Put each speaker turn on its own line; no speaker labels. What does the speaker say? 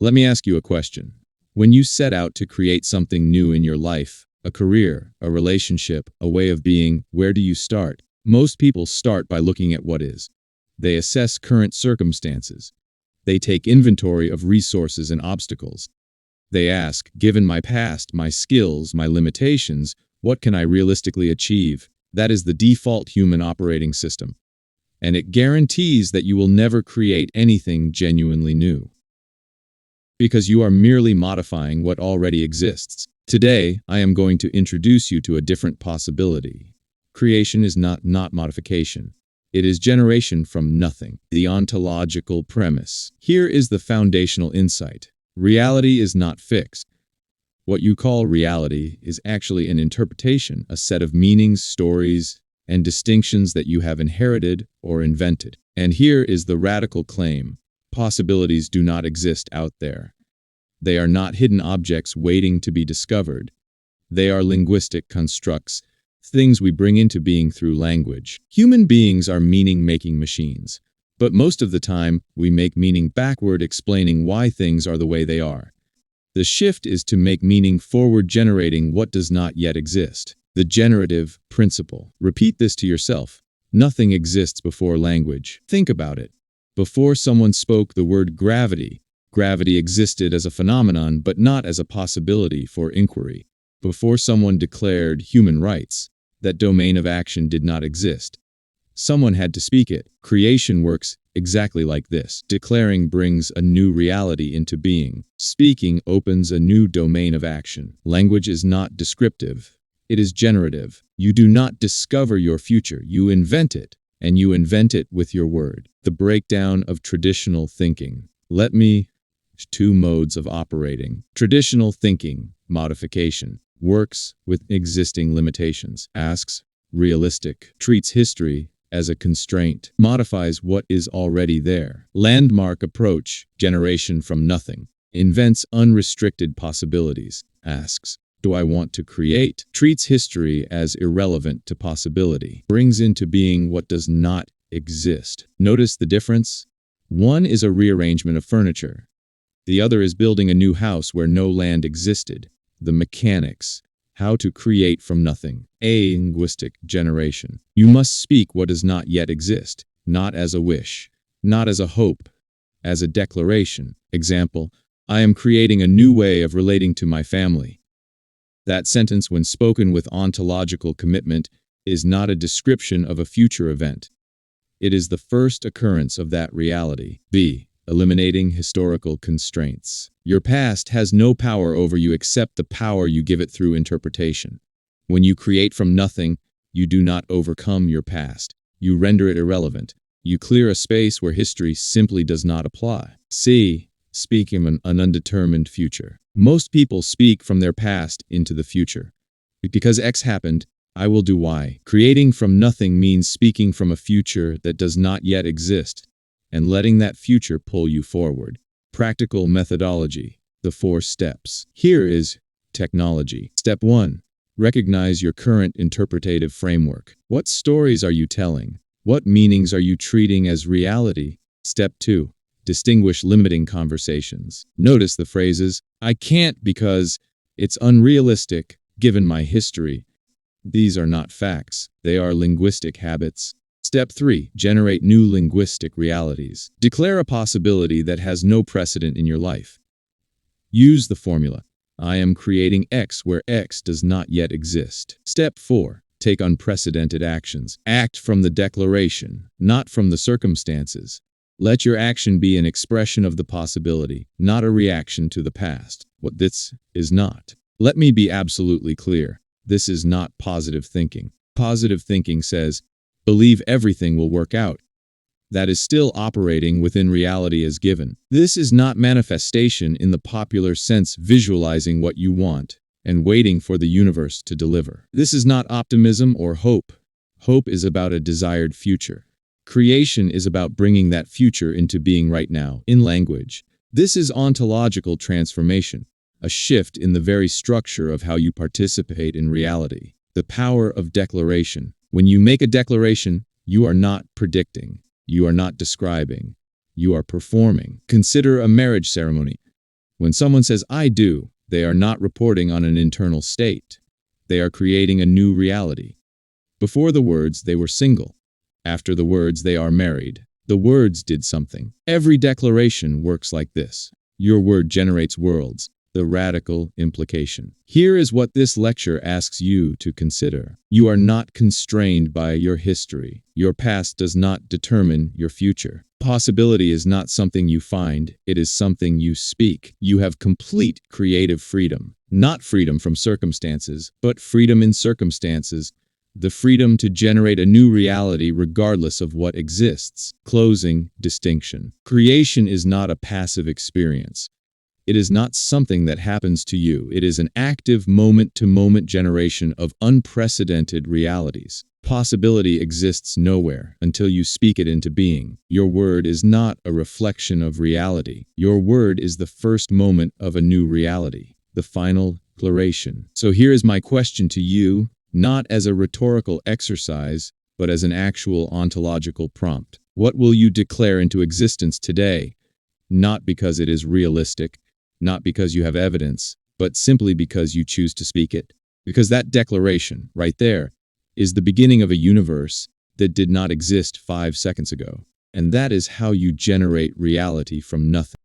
Let me ask you a question. When you set out to create something new in your life, a career, a relationship, a way of being, where do you start? Most people start by looking at what is. They assess current circumstances. They take inventory of resources and obstacles. They ask, given my past, my skills, my limitations, what can I realistically achieve? That is the default human operating system. And it guarantees that you will never create anything genuinely new, because you are merely modifying what already exists. Today, I am going to introduce you to a different possibility. Creation is not modification. It is generation from nothing, the ontological premise. Here is the foundational insight. Reality is not fixed. What you call reality is actually an interpretation, a set of meanings, stories, and distinctions that you have inherited or invented. And here is the radical claim. Possibilities do not exist out there. They are not hidden objects waiting to be discovered. They are linguistic constructs, things we bring into being through language. Human beings are meaning-making machines, but most of the time, we make meaning backward, explaining why things are the way they are. The shift is to make meaning forward, generating what does not yet exist. The generative principle. Repeat this to yourself. Nothing exists before language. Think about it. Before someone spoke the word gravity, gravity existed as a phenomenon, but not as a possibility for inquiry. Before someone declared human rights, that domain of action did not exist. Someone had to speak it. Creation works exactly like this. Declaring brings a new reality into being. Speaking opens a new domain of action. Language is not descriptive. It is generative. You do not discover your future. You invent it, and you invent it with your word. The breakdown of traditional thinking. Two modes of operating. Traditional thinking, modification, works with existing limitations, asks, realistic, treats history as a constraint, modifies what is already there. Landmark approach, generation from nothing, invents unrestricted possibilities, asks, do I want to create? Treats history as irrelevant to possibility, brings into being what does not exist. Notice the difference? One is a rearrangement of furniture. The other is building a new house where no land existed. The mechanics. How to create from nothing. A linguistic generation. You must speak what does not yet exist, not as a wish, not as a hope, as a declaration. Example, I am creating a new way of relating to my family. That sentence, when spoken with ontological commitment, is not a description of a future event. It is the first occurrence of that reality. B. Eliminating historical constraints. Your past has no power over you except the power you give it through interpretation. When you create from nothing, you do not overcome your past. You render it irrelevant. You clear a space where history simply does not apply. C. Speaking an undetermined future. Most people speak from their past into the future. Because X happened, I will do Y. Creating from nothing means speaking from a future that does not yet exist, and letting that future pull you forward. Practical methodology. The 4 steps. Here is technology. Step 1. Recognize your current interpretative framework. What stories are you telling? What meanings are you treating as reality? Step 2. Distinguish limiting conversations. Notice the phrases, I can't because it's unrealistic, given my history. These are not facts. They are linguistic habits. Step 3. Generate new linguistic realities. Declare a possibility that has no precedent in your life. Use the formula, I am creating X where X does not yet exist. Step 4. Take unprecedented actions. Act from the declaration, not from the circumstances. Let your action be an expression of the possibility, not a reaction to the past. What this is not. Let me be absolutely clear. This is not positive thinking. Positive thinking says, believe everything will work out. That is still operating within reality as given. This is not manifestation in the popular sense, visualizing what you want and waiting for the universe to deliver. This is not optimism or hope. Hope is about a desired future. Creation is about bringing that future into being right now. In language, this is ontological transformation, a shift in the very structure of how you participate in reality. The power of declaration. When you make a declaration, you are not predicting. You are not describing. You are performing. Consider a marriage ceremony. When someone says, "I do," they are not reporting on an internal state. They are creating a new reality. Before the words, they were single. After the words, they are married. The words did something. Every declaration works like this. Your word generates worlds. The radical implication. Here is what this lecture asks you to consider. You are not constrained by your history. Your past does not determine your future. Possibility is not something you find, it is something you speak. You have complete creative freedom. Not freedom from circumstances, but freedom in circumstances. The freedom to generate a new reality regardless of what exists. Closing distinction. Creation is not a passive experience. It is not something that happens to you. It is an active moment-to-moment generation of unprecedented realities. Possibility exists nowhere until you speak it into being. Your word is not a reflection of reality. Your word is the first moment of a new reality, the final declaration. So here is my question to you, not as a rhetorical exercise, but as an actual ontological prompt. What will you declare into existence today? Not because it is realistic, not because you have evidence, but simply because you choose to speak it. Because that declaration, right there, is the beginning of a universe that did not exist 5 seconds ago. And that is how you generate reality from nothing.